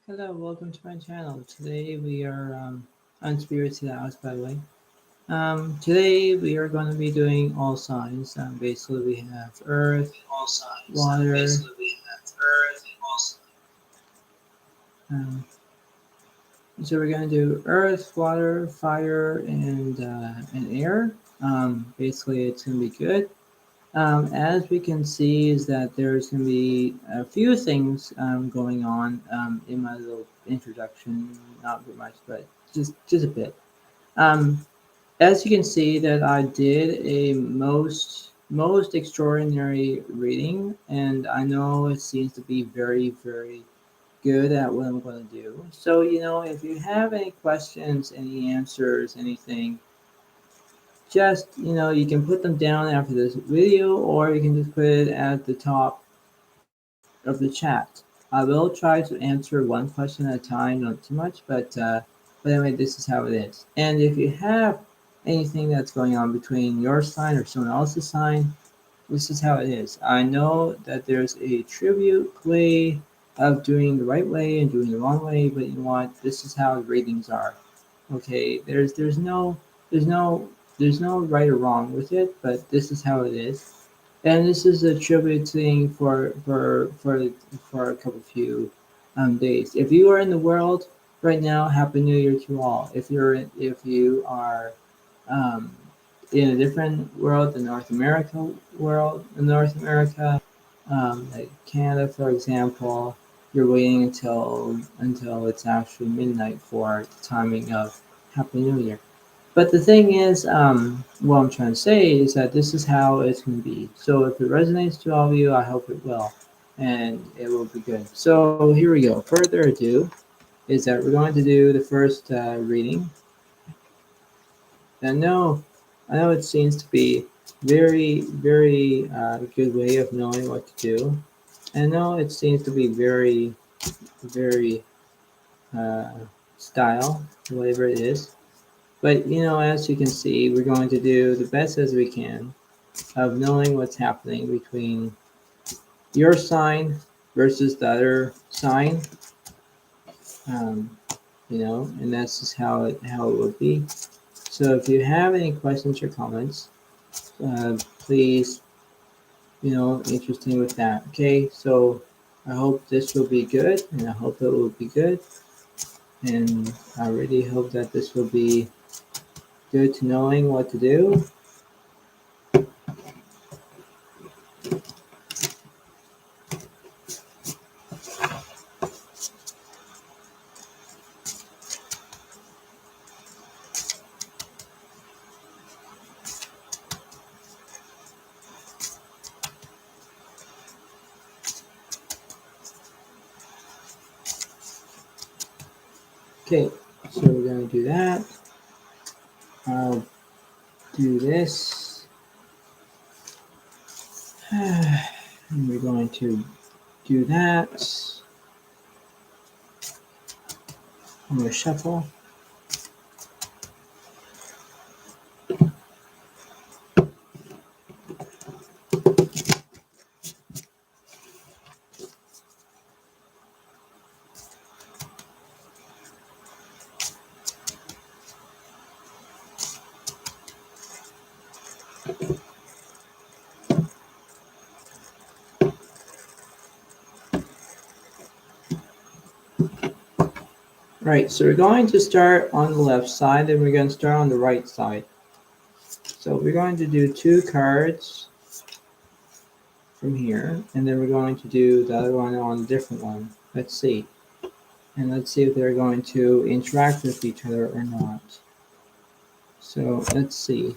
Hello, welcome to my channel. Today we are on Spirited House, by the way. Today we are going to be doing all signs. Basically, we have Earth, All signs. water. Basically, we have Earth and also Um, so we're going to do Earth, water, fire, and air. Basically, it's going to be good. As we can see, is that there's going to be a few things going on in my little introduction. Not very much, but just a bit. Um, as you can see that I did a most extraordinary reading, and I know it seems to be very good at what I'm going to do. So if you have any questions, any answers, anything, just you can put them down after this video, or you can just put it at the top of the chat. I will try to answer one question at a time, not too much, but anyway, this is how it is. And if you have anything that's going on between your sign or someone else's sign, this is how it is. I know that there's a tribute way of doing the right way and doing the wrong way, but you know what? This is how the readings are. Okay, there's no there's no right or wrong with it, but this is how it is. And this is a tribute thing for a couple few days. If you are in the world right now, Happy New Year to all. If you are um, in a different world, the North America world, in North America, like Canada, for example, you're waiting until it's actually midnight for the timing of Happy New Year. But the thing is, what I'm trying to say is that this is how it's going to be. So if it resonates to all of you, I hope it will, and it will be good. So here we go. Further ado, is that we're going to do the first reading. And I know it seems to be very good way of knowing what to do. And I know it seems to be very uh, style, whatever it is. But as you can see, we're going to do the best as we can of knowing what's happening between your sign versus the other sign. Um, and that's just how it would be. So if you have any questions or comments, please, interesting with that. Okay, so I hope this will be good, and I hope it will be good, and I really hope that this will be good to knowing what to do. Okay, so we're going to do that. I'll do this. And we're going to do that. I'm going to shuffle. Right, so we're going to start on the left side, and we're going to start on the right side. So we're going to do 2 cards from here, and then we're going to do the other one on a different one. Let's see. And let's see if they're going to interact with each other or not. So let's see.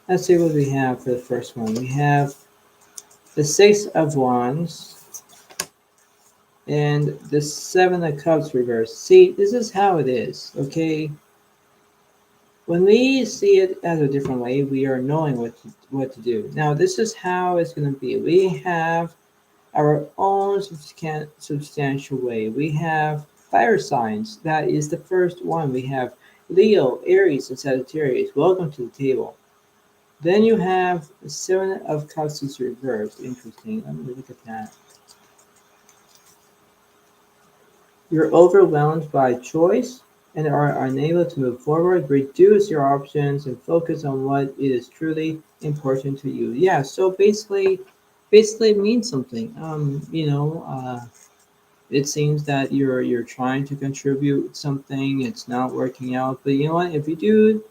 Let's see what we have for the first one. We have the 6 of Wands and the 7 of Cups reversed. See, this is how it is, okay? When we see it as a different way, we are knowing what to do. Now, this is how it's going to be. We have our own substantial way. We have fire signs. That is the first one. We have Leo, Aries, and Sagittarius. Welcome to the table. Then you have the 7 of Cups is reversed. Interesting. Let me look at that. You're overwhelmed by choice and are unable to move forward. Reduce your options and focus on what is truly important to you. Yeah, so basically it means something. It seems that you're trying to contribute something, it's not working out, but you know what? If you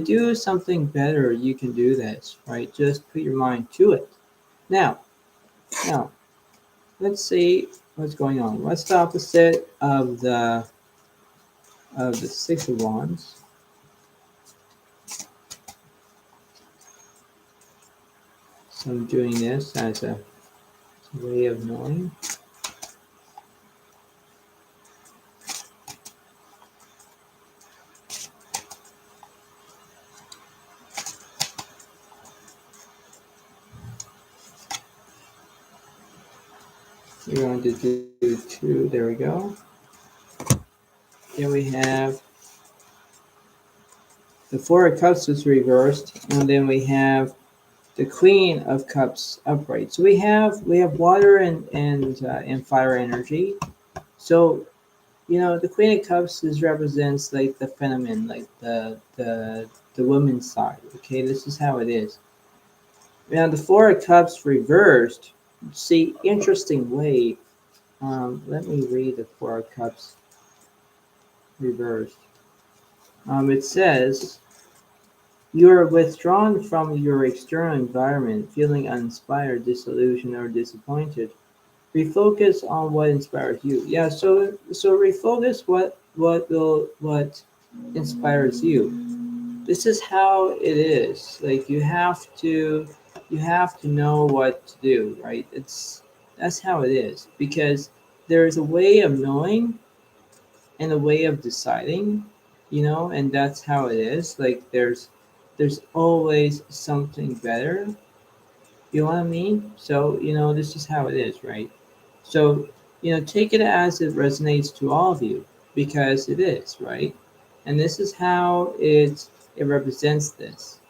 do something better, you can do this, right? Just put your mind to it. Now, let's see what's going on. What's the opposite of the Six of Wands? So I'm doing this as a way of knowing. We're going to do two. There we go. Then we have the Four of Cups is reversed, and then we have the Queen of Cups upright. So we have water and fire energy. So the Queen of Cups is represents like the feminine, like the woman's side. Okay, this is how it is. Now the Four of Cups reversed. See, interesting way. Let me read the Four of Cups reversed. It says you are withdrawn from your external environment, feeling uninspired, disillusioned, or disappointed. Refocus on what inspires you. Yeah, so refocus what inspires you. This is how it is. Like you have to know what to do, right? That's how it is because there is a way of knowing and a way of deciding, and that's how it is. Like there's always something better. You know what I mean? So, this is how it is, right? So, take it as it resonates to all of you because it is, right? And this is how it represents this.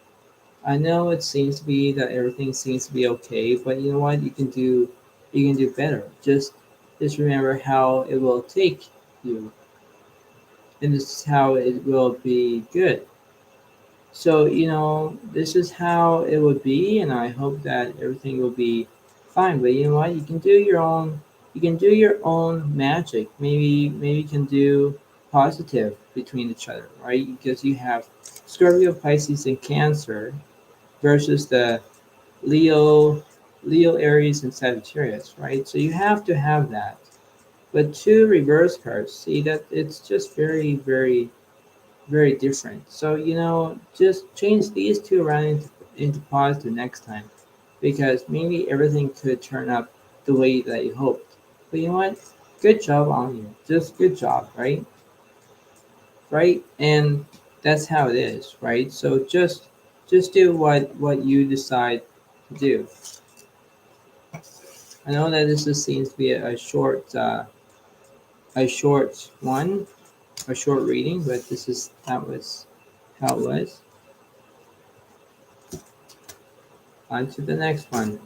I know it seems to be that everything seems to be okay, but you know what? You can do better. Just remember how it will take you, and this is how it will be good. So, this is how it would be, and I hope that everything will be fine. But you know what? You can do your own magic. Maybe you can do positive between each other, right? Because you have Scorpio, Pisces, and Cancer versus the Leo, Aries, and Sagittarius, right? So you have to have that. But two reverse cards, see that it's just very, very very different. So, just change these two around into positive next time because maybe everything could turn up the way that you hoped. But you know what? Good job on you. Just good job, right? Right? And that's how it is, right? So just do what you decide to do. I know that this just seems to be a short one, a short reading, but that was how it was. On to the next one.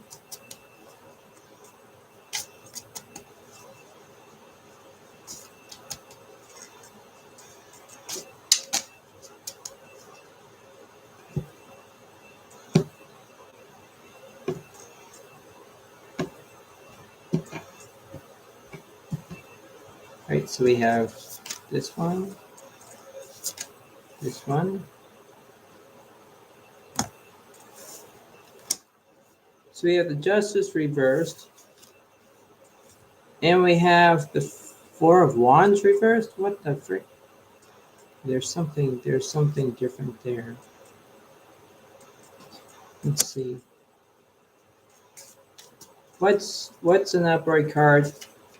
Right, so we have this one, this one. So we have the Justice reversed, and we have the Four of Wands reversed. What the frick? There's something different there. Let's see. What's an upright card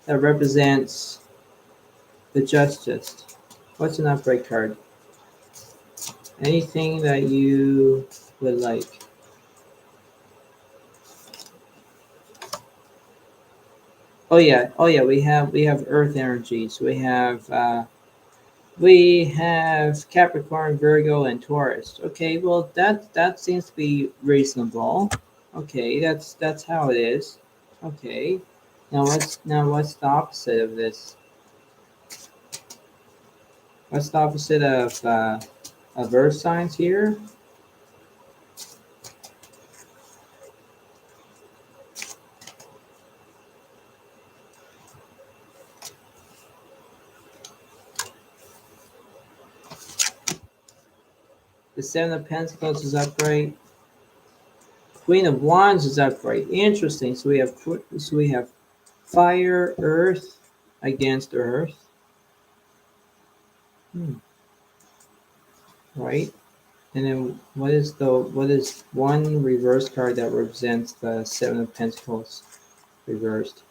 that represents the Justice? What's an upright card? Anything that you would like. Oh yeah. We have Earth energies. We have Capricorn, Virgo, and Taurus. Okay, well that seems to be reasonable. Okay, that's how it is. Okay. Now what's the opposite of this? What's the opposite of earth signs here? The Seven of Pentacles is upright. Queen of Wands is upright. Interesting. So we have fire, earth against earth. Hmm. Right. And then what is one reverse card that represents the Seven of Pentacles reversed?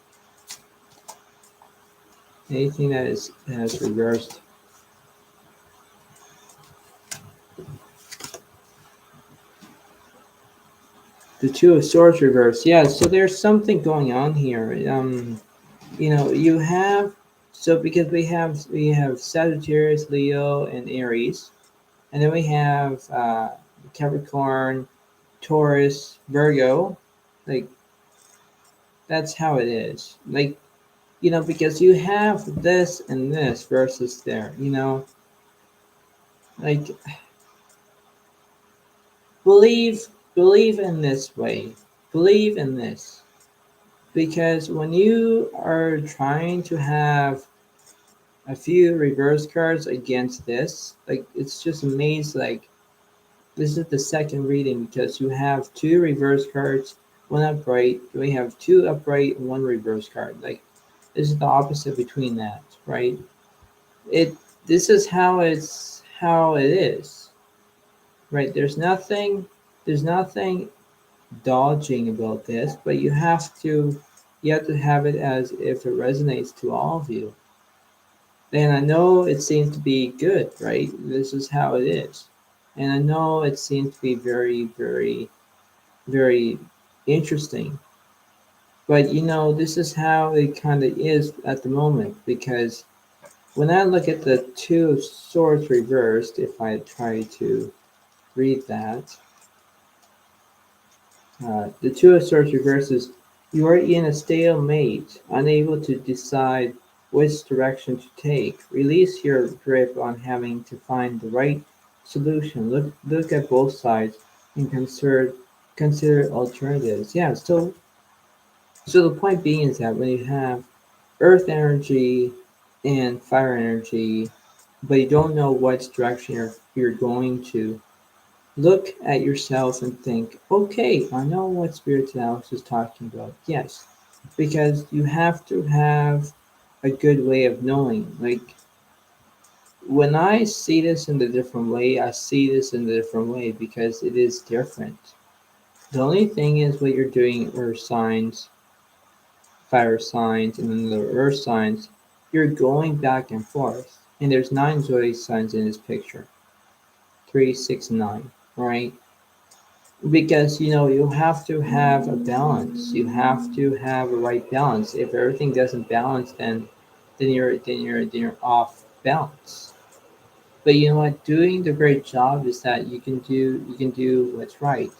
Anything that is reversed. The Two of Swords reversed. Yeah, so there's something going on here. You have because we have Sagittarius, Leo, and Aries, and then we have Capricorn, Taurus, Virgo. Like that's how it is. Like because you have this and this versus there. Like believe believe in this way. Believe in this because when you are trying to have a few reverse cards against this, like it's just amazing. Like this is the second reading because you have two reverse cards, one upright. We have two upright and one reverse card. Like this is the opposite between that, right? It this is how it is, right? There's nothing dodging about this, but you have to have it as if it resonates to all of you. And I know it seems to be good, right? This is how it is. And I know it seems to be very, very, very interesting. But this is how it kind of is at the moment because when I look at the Two of Swords reversed, if I try to read that, the Two of Swords reverses, you are in a stalemate, unable to decide which direction to take. Release your grip on having to find the right solution. Look at both sides and consider alternatives. Yeah, so the point being is that when you have earth energy and fire energy, but you don't know what direction you're going to, look at yourself and think, okay, I know what Spirit Alex is talking about. Yes, because you have to have a good way of knowing. Like, when I see this in a different way, I see this in a different way because it is different. The only thing is what you're doing earth signs, fire signs, and then the earth signs, you're going back and forth. And there's 9 zodiac signs in this picture. 3, 6, 9, right? Because you have to have a balance. You have to have a right balance. If everything doesn't balance, then you're off balance. But you know what? Doing the great job is that you can do what's right,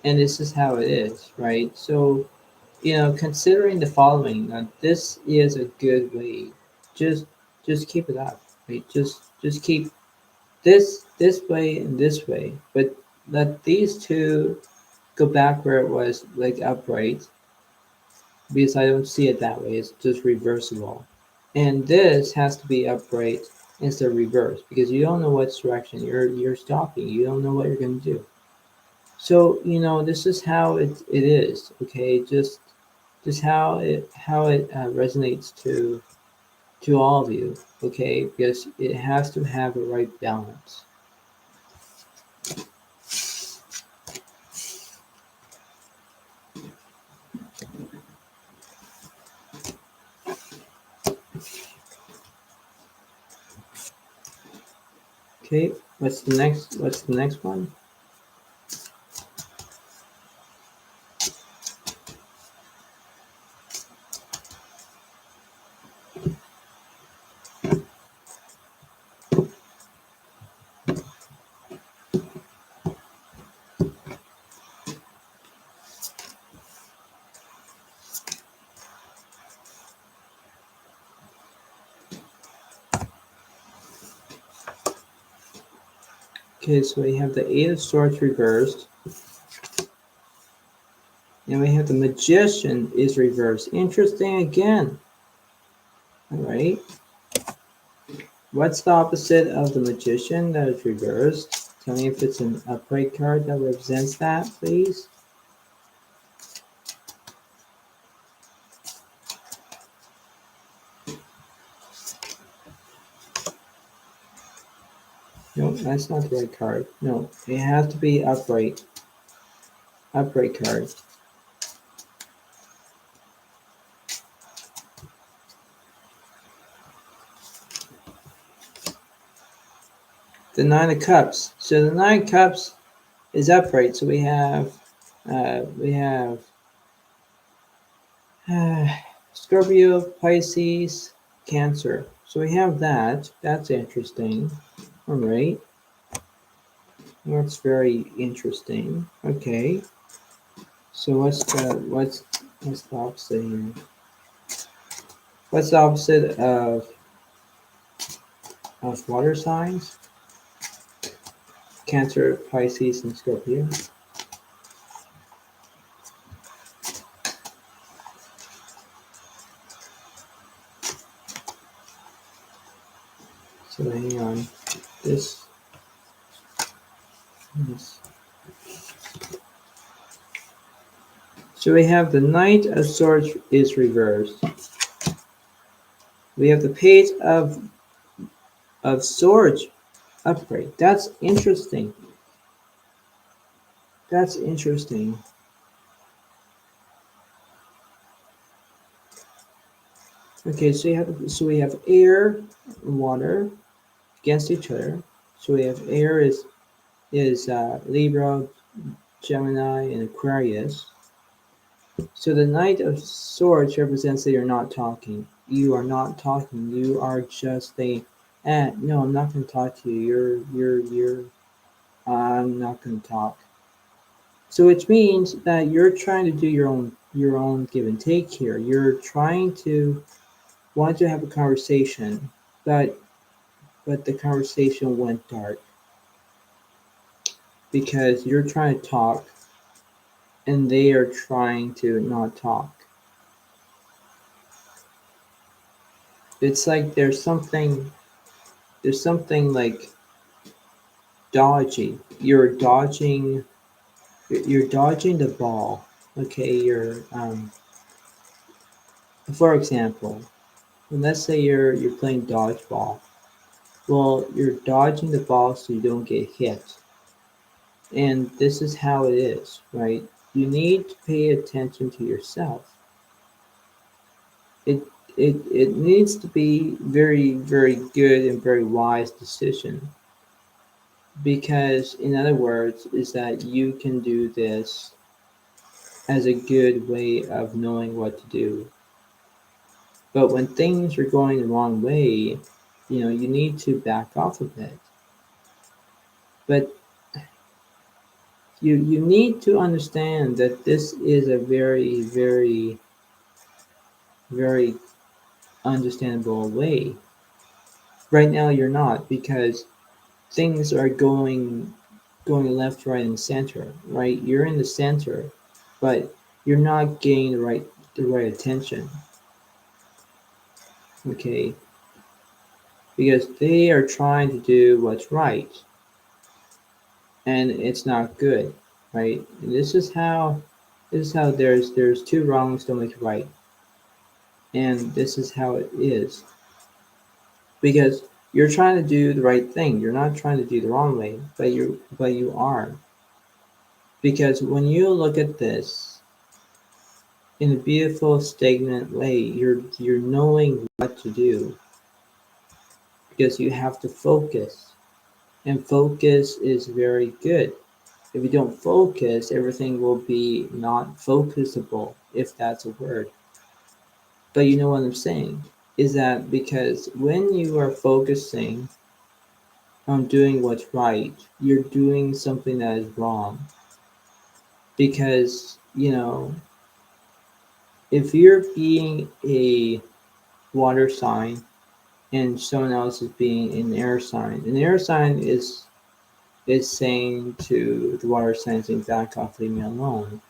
and this is how it is, right? So considering the following, this is a good way. Just just keep it up, right? Just keep this way and this way, but let these two go back where it was, like upright, because I don't see it that way. It's just reversible. And this has to be upright instead of reverse because you don't know what direction you're stopping. You don't know what you're going to do. So this is how it is. Okay, just how it resonates to all of you. Okay, because it has to have a right balance. Okay, what's the next one? Okay, so we have the Eight of Swords reversed. And we have the Magician is reversed. Interesting again. All right. What's the opposite of the Magician that is reversed? Tell me if it's an upright card that represents that, please. No, that's not the right card. No, it has to be upright. Upright card. The Nine of Cups. So the Nine of Cups is upright. So we have uh, Scorpio, Pisces, Cancer. So we have that. That's interesting. All right. That's very interesting. Okay. So what's the opposite here? What's the opposite of water signs? Cancer, Pisces, and Scorpio. So hang on. This. So we have the Knight of Swords is reversed. We have the Page of Swords upright. That's interesting. That's interesting. Okay, so we have air and water against each other. So we have air is Libra, Gemini, and Aquarius. So the Knight of Swords represents that you're not talking. You are not talking. You are just saying, no, I'm not going to talk to you. I'm not going to talk. So which means that you're trying to do your own give and take here. You're trying to want to have a conversation, but the conversation went dark because you're trying to talk and they are trying to not talk. It's like there's something like dodgy. You're dodging the ball. Okay, for example, let's say you're playing dodgeball. Well, you're dodging the ball so you don't get hit. And this is how it is, right? You need to pay attention to yourself. It it needs to be very, very good and very wise decision. Because in other words, is that you can do this as a good way of knowing what to do. But when things are going the wrong way, you need to back off a bit. But you need to understand that this is a very, very, very understandable way. Right now you're not because things are going left, right, and center, right? You're in the center, but you're not getting the right attention. Okay? Because they are trying to do what's right and it's not good, right? And this is how there's two wrongs don't make a right. And this is how it is. Because you're trying to do the right thing. You're not trying to do the wrong way, but you are. Because when you look at this in a beautiful stagnant way, you're knowing what to do because you have to focus. And focus is very good. If you don't focus, everything will be not focusable, if that's a word. But you know what I'm saying? Is that because when you are focusing on doing what's right, you're doing something that is wrong. Because, if you're being a water sign and someone else is being an air sign is is saying to the water sign, saying, back off, leave me alone.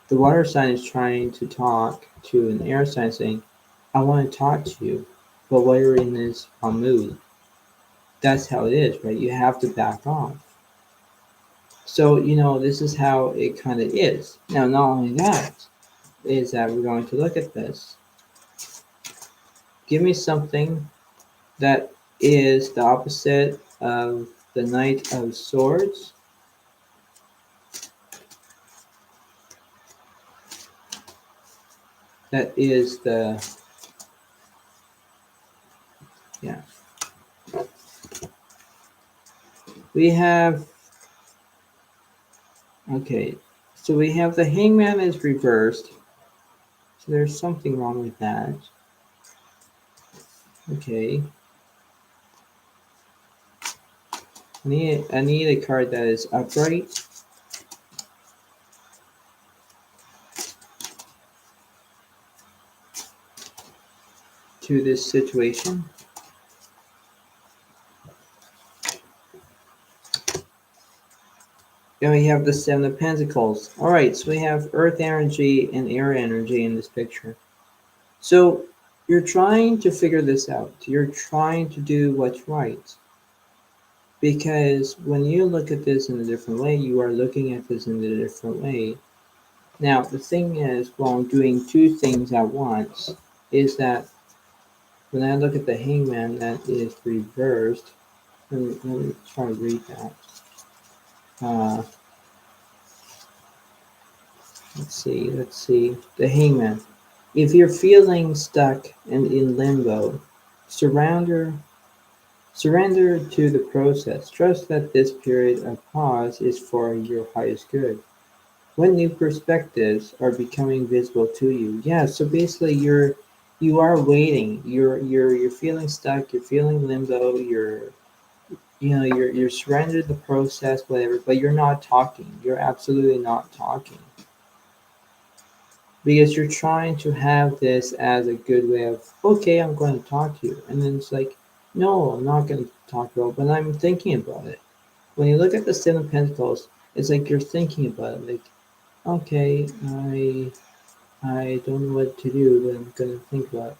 The water sign is trying to talk to an air sign, saying, I want to talk to you, but while you're in this mood, that's how it is, right? You have to back off. So, this is how it kind of is. Now, not only that, is that we're going to look at this. Give me something that is the opposite of the Knight of Swords. That is yeah. We have, okay, so we have the Hangman is reversed. So there's something wrong with that. Okay. I need a card that is upright. To this situation. Then we have the Seven of Pentacles. Alright, so we have earth energy and air energy in this picture. So you're trying to figure this out. You're trying to do what's right. Because when you look at this in a different way, you are looking at this in a different way. Now, the thing is, while I'm doing two things at once, is that when I look at the Hangman that is reversed, let me try to read that. Let's see. The Hangman. If you're feeling stuck and in limbo, surrender to the process. Trust that this period of pause is for your highest good. When new perspectives are becoming visible to you. Yeah, so basically you are waiting. You're feeling stuck, you're feeling limbo, you're surrendered to the process, whatever, but you're not talking. You're absolutely not talking. Because you're trying to have this as a good way of, okay, I'm going to talk to you. And then it's like, no, I'm not going to talk about it, but I'm thinking about it. When you look at the Seven of Pentacles, it's like you're thinking about it. Like, okay, I don't know what to do, but I'm going to think about it.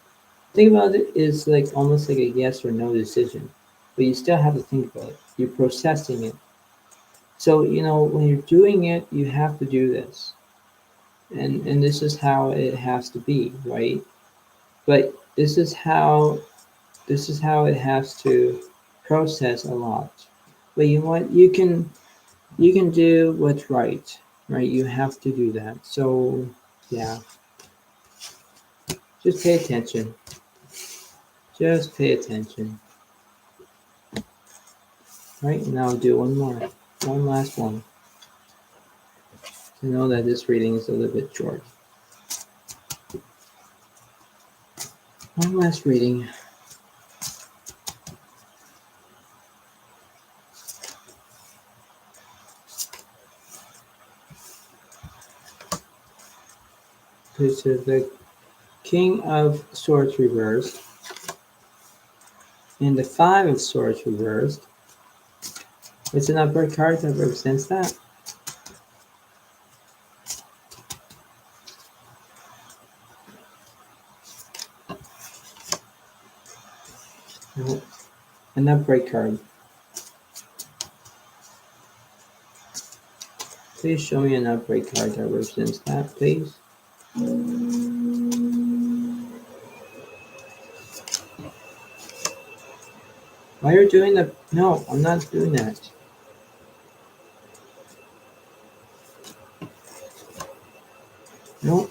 Think about it is like almost like a yes or no decision, but you still have to think about it. You're processing it. So, when you're doing it, you have to do this. And this is how it has to be, right? But this is how it has to process a lot. But you know what? You can do what's right? You have to do that. So yeah, just pay attention. Just pay attention. Right? And I'll do one more. One last one. I know that this reading is a little bit short. One last reading. This is the King of Swords reversed. And the Five of Swords reversed. It's an upper card that represents that. An upright card. Please show me an upright card that represents that, please. Why are you doing that? No, I'm not doing that. No.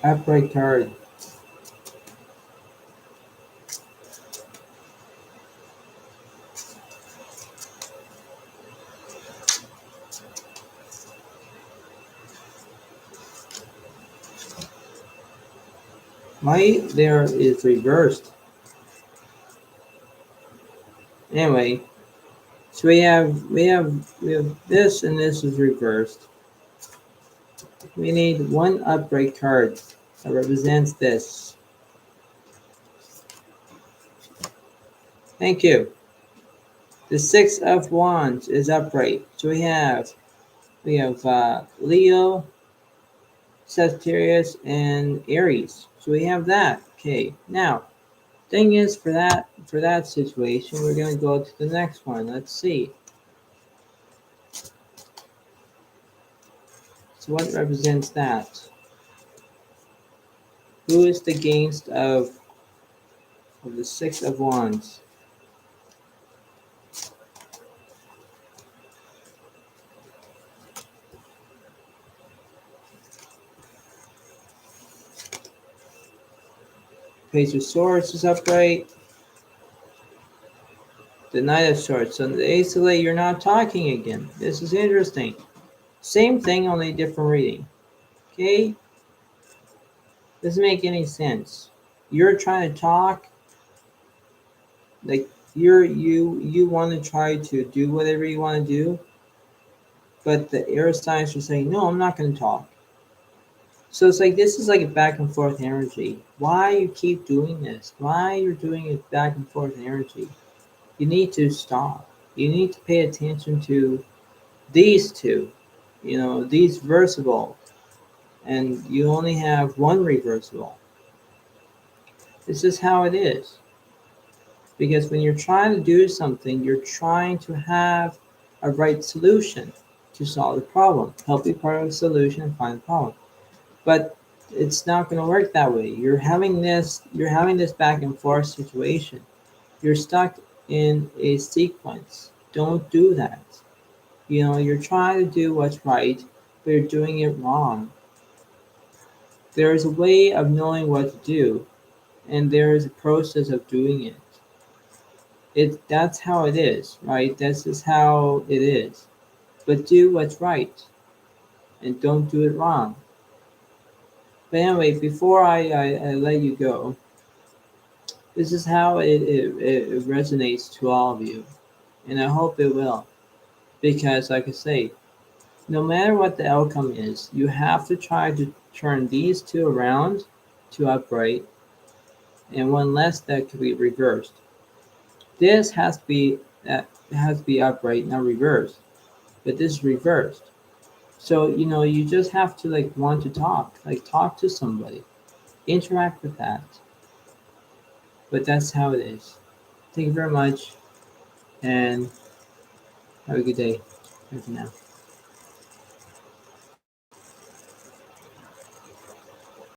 Upright card. Why there is reversed? Anyway, so we have this and this is reversed. We need one upright card that represents this. Thank you. The Six of Wands is upright. So we have Leo, Sagittarius, and Aries. So we have that. Okay. Now, thing is for that situation, we're gonna go to the next one. Let's see. So what represents that? Who is the against of the Six of Wands? Page of Swords is upright. The Knight of Swords. So basically, you're not talking again. This is interesting. Same thing, only different reading. Okay? Doesn't make any sense. You're trying to talk, like you want to try to do whatever you want to do, but the air signs are saying, no, I'm not going to talk. So it's like this is like a back and forth energy. Why you keep doing this? Why you're doing it back and forth energy? You need to stop. You need to pay attention to these two. These reversible, and you only have one reversible. This is how it is. Because when you're trying to do something, you're trying to have a right solution to solve the problem. Help be part of the solution and find the problem. But it's not going to work that way. You're having this back and forth situation. You're stuck in a sequence. Don't do that. You're trying to do what's right, but you're doing it wrong. There is a way of knowing what to do, and there is a process of doing it. That's how it is, right? This is how it is. But do what's right, and don't do it wrong. But anyway, before I let you go, this is how it resonates to all of you, and I hope it will. Because, like I say, no matter what the outcome is, you have to try to turn these two around to upright, and one less that could be reversed. This has to be upright, not reversed. But this is reversed. So you just have to like want to talk, like talk to somebody, interact with that. But that's how it is. Thank you very much, and have a good day. Bye for now.